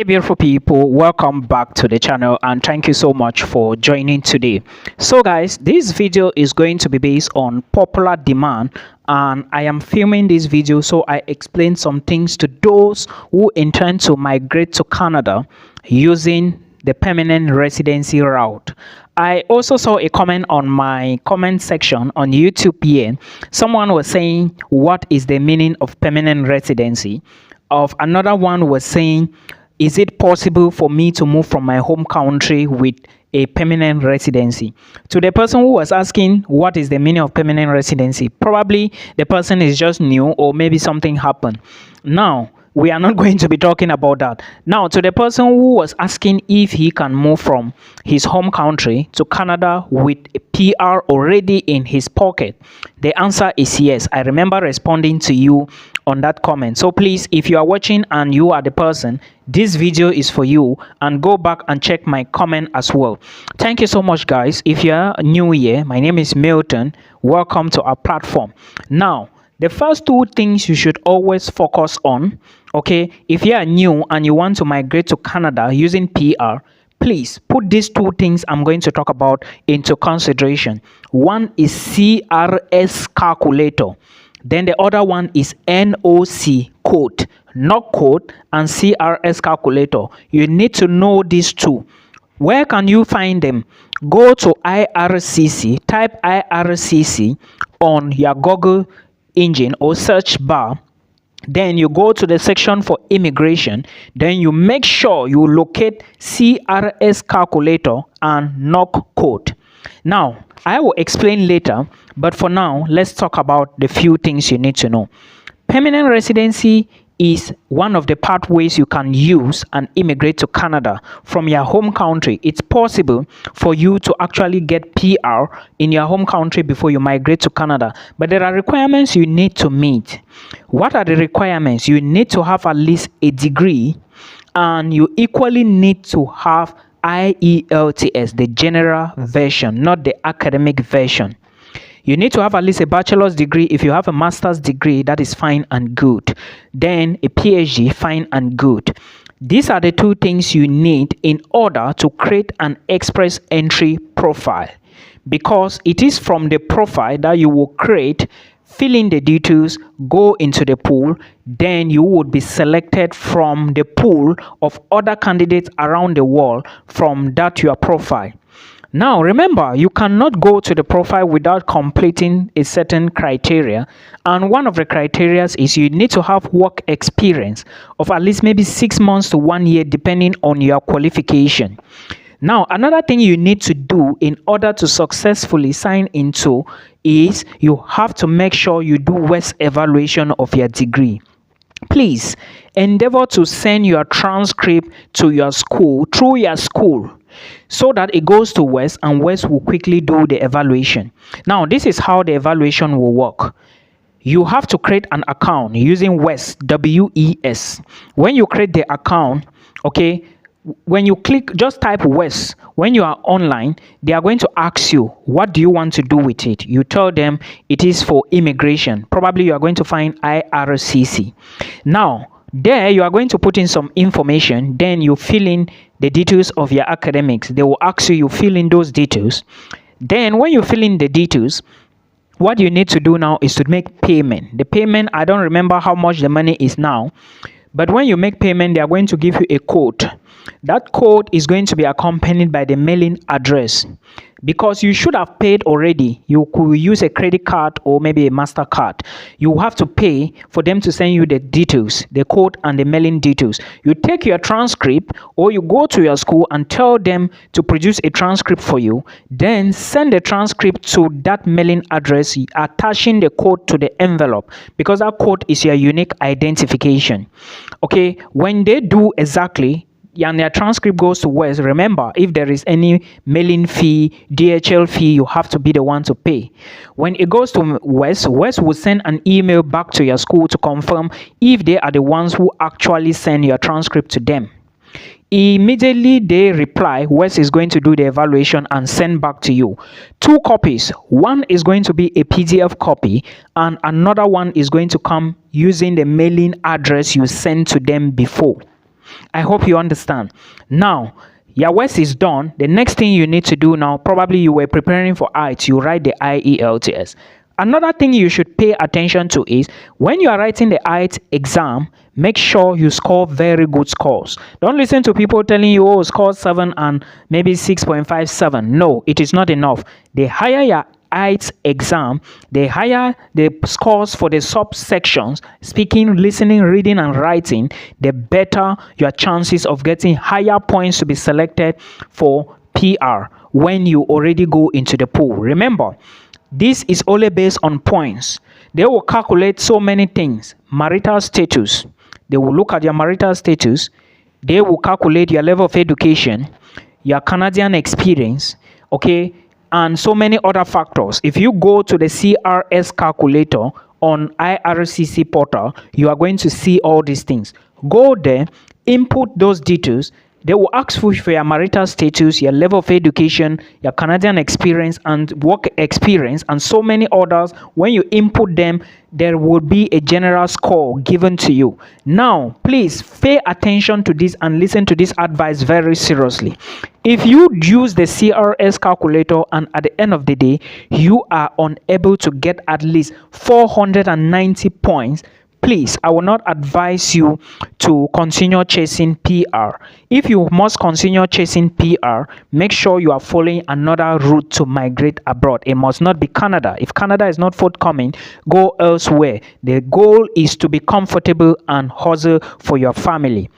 Hey beautiful people, welcome back to the channel and thank you so much for joining today. So guys, this video is going to be based on popular demand, and I am filming this video so I explain some things to those who intend to migrate to Canada using the permanent residency route. I also saw a comment on my comment section on YouTube here. Someone was saying, what is the meaning of permanent residency? Another one was saying, is it possible for me to move from my home country with a permanent residency? To the person who was asking what is the meaning of permanent residency, probably the person is just new or maybe something happened. Now, we are not going to be talking about that. Now, to the person who was asking if he can move from his home country to Canada with a PR already in his pocket, the answer is yes. I remember responding to you on that comment. So please, if you are watching and you are the person, this video is for you, and go back and check my comment as well. Thank you so much, guys. If you are new here, my name is Milton. Welcome to our platform. Now, the first two things you should always focus on, okay, if you are new and you want to migrate to Canada using PR, please put these two things I'm going to talk about into consideration. One is CRS calculator. Then the other one is NOC code, NOC code and CRS calculator. You need to know these two. Where can you find them? Go to IRCC, type IRCC on your Google engine or search bar. Then you go to the section for immigration. Then you make sure you locate CRS calculator and NOC code. Now, I will explain later, but for now, let's talk about the few things you need to know. Permanent residency is one of the pathways you can use and immigrate to Canada from your home country. It's possible for you to actually get PR in your home country before you migrate to Canada, but there are requirements you need to meet. What are the requirements? You need to have at least a degree, and you equally need to have IELTS, the general version, not the academic version. You need to have at least a bachelor's degree. If you have a master's degree, that is fine and good. Then a PhD, fine and good. These are the two things you need in order to create an express entry profile, because it is from the profile that you will create, fill in the details, go into the pool, then you would be selected from the pool of other candidates around the world from that your profile. Now, remember, you cannot go to the profile without completing a certain criteria. And one of the criteria is you need to have work experience of at least maybe 6 months to 1 year, depending on your qualification. Now, another thing you need to do in order to successfully sign into is you have to make sure you do WES evaluation of your degree. Please endeavor to send your transcript to your school through your school, so that it goes to WES and WES will quickly do the evaluation. Now, this is how the evaluation will work. You have to create an account using WES, WES. When you create the account, okay, when you click, just type WES. When you are online, they are going to ask you, what do you want to do with it? You tell them it is for immigration. Probably you are going to find IRCC. Now, there you are going to put in some information. Then you fill in the details of your academics. They will ask you, you fill in those details. Then when you fill in the details, what you need to do now is to make payment. The payment, I don't remember how much the money is now, but when you make payment, they are going to give you a code. That code is going to be accompanied by the mailing address. Because you should have paid already, you could use a credit card or maybe a MasterCard. You have to pay for them to send you the details, the code and the mailing details. You take your transcript, or you go to your school and tell them to produce a transcript for you. Then send the transcript to that mailing address, attaching the code to the envelope, because that code is your unique identification. Okay, when they do exactly, and their transcript goes to WES, remember, if there is any mailing fee, DHL fee, you have to be the one to pay. When it goes to WES, WES will send an email back to your school to confirm if they are the ones who actually send your transcript to them. Immediately they reply, WES is going to do the evaluation and send back to you 2 copies. One is going to be a PDF copy, and another one is going to come using the mailing address you sent to them before. I hope you understand. Now, your worst is done. The next thing you need to do now, probably you were preparing for IELTS, you write the IELTS. Another thing you should pay attention to is when you are writing the IELTS exam, make sure you score very good scores. Don't listen to people telling you, oh, score 7 and maybe 6.57. No, it is not enough. The higher your IELTS exam, the higher the scores for the subsections, speaking, listening, reading, and writing, the better your chances of getting higher points to be selected for PR when you already go into the pool. Remember, this is only based on points. They will calculate so many things. Marital status. They will look at your marital status. They will calculate your level of education, your Canadian experience, okay, and so many other factors. If you go to the CRS calculator on IRCC portal, you are going to see all these things. Go there, input those details. They will ask for your marital status, your level of education, your Canadian experience and work experience, and so many others. When you input them, there will be a general score given to you. Now, please pay attention to this and listen to this advice very seriously. If you use the CRS calculator and at the end of the day, you are unable to get at least 490 points, please, I will not advise you to continue chasing PR. If you must continue chasing PR, make sure you are following another route to migrate abroad. It must not be Canada. If Canada is not forthcoming, go elsewhere. The goal is to be comfortable and hustle for your family.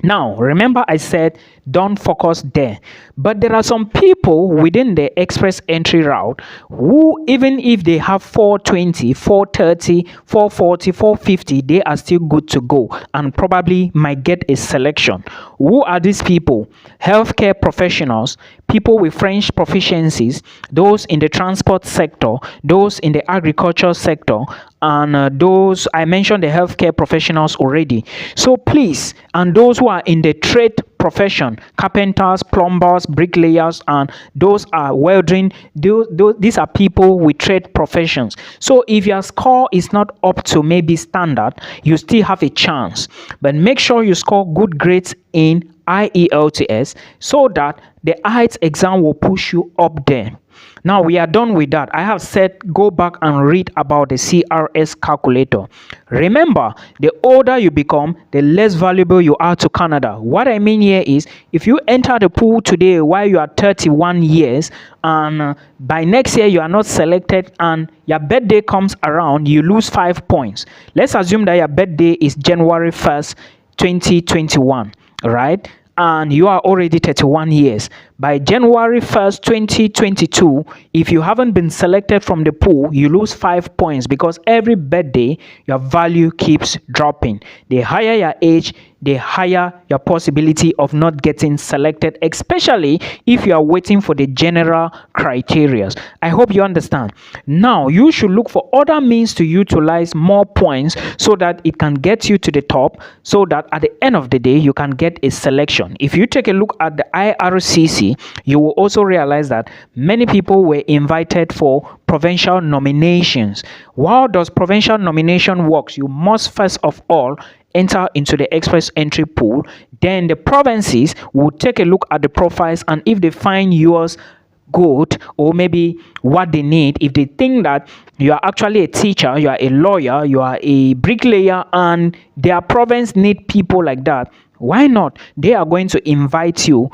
Now, remember I said don't focus there. But there are some people within the express entry route who, even if they have 420, 430, 440, 450, they are still good to go and probably might get a selection. Who are these people? Healthcare professionals, people with French proficiencies, those in the transport sector, those in the agriculture sector, and those I mentioned the healthcare professionals already. So please, and those who are in the trade profession, carpenters, plumbers, bricklayers, and those are welding, these are people with trade professions. So if your score is not up to maybe standard, you still have a chance, but make sure you score good grades in IELTS so that the IELTS exam will push you up there. Now we are done with that. I have said go back and read about the CRS calculator. Remember, the older you become, the less valuable you are to Canada. What I mean here is, if you enter the pool today while you are 31 years and by next year you are not selected and your birthday comes around, you lose 5 points. Let's assume that your birthday is January 1st, 2021, right? And you are already 31 years. By January 1st, 2022, if you haven't been selected from the pool, you lose 5 points because every birthday, your value keeps dropping. The higher your age, the higher your possibility of not getting selected, especially if you are waiting for the general criteria. I hope you understand. Now, you should look for other means to utilize more points so that it can get you to the top, so that at the end of the day, you can get a selection. If you take a look at the IRCC, you will also realize that many people were invited for provincial nominations. How does provincial nomination works? You must first of all enter into the express entry pool. Then the provinces will take a look at the profiles, and if they find yours good or maybe what they need, if they think that you are actually a teacher, you are a lawyer, you are a bricklayer, and their province need people like that, why not? They are going to invite you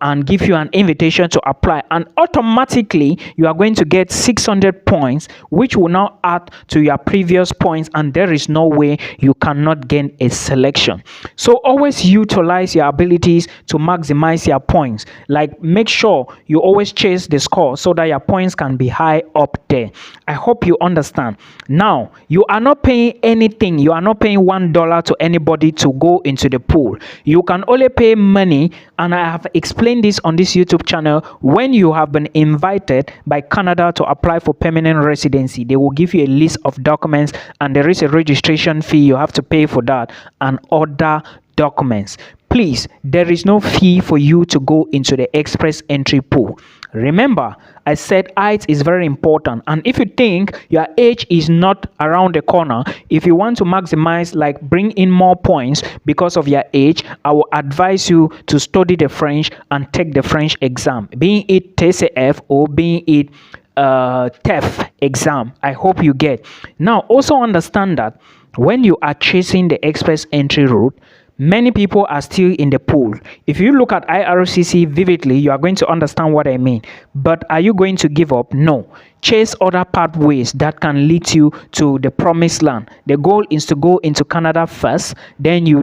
and give you an invitation to apply, and automatically you are going to get 600 points, which will now add to your previous points, and there is no way you cannot gain a selection. So always utilize your abilities to maximize your points. Like, make sure you always chase the score so that your points can be high up there. I hope you understand. Now, you are not paying anything. You are not paying $1 to anybody to go into the pool. You can only pay money, and I have explained this on this YouTube channel. When you have been invited by Canada to apply for permanent residency, they will give you a list of documents, and there is a registration fee. You have to pay for that and other documents. Please, there is no fee for you to go into the express entry pool. Remember, I said height is very important. And if you think your age is not around the corner, if you want to maximize, like bring in more points because of your age, I will advise you to study the French and take the French exam, being it TCF or being it TEF exam. I hope you get. Now, also understand that when you are chasing the express entry route, many people are still in the pool. If you look at IRCC vividly, you are going to understand what I mean. But are you going to give up? No. Chase other pathways that can lead you to the promised land. The goal is to go into Canada first, then you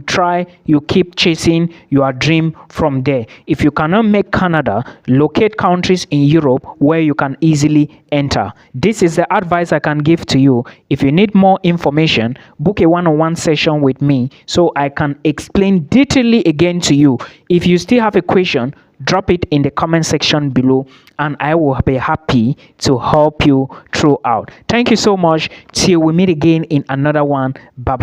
keep chasing your dream from there. If you cannot make Canada, locate countries in Europe where you can easily enter. This is the advice I can give to you. If you need more information, book a one-on-one session with me so I can explain detailedly again to you. If you still have a question, drop it in the comment section below and I will be happy to help you throughout. Thank you so much. Till we meet again in another one. Bye bye.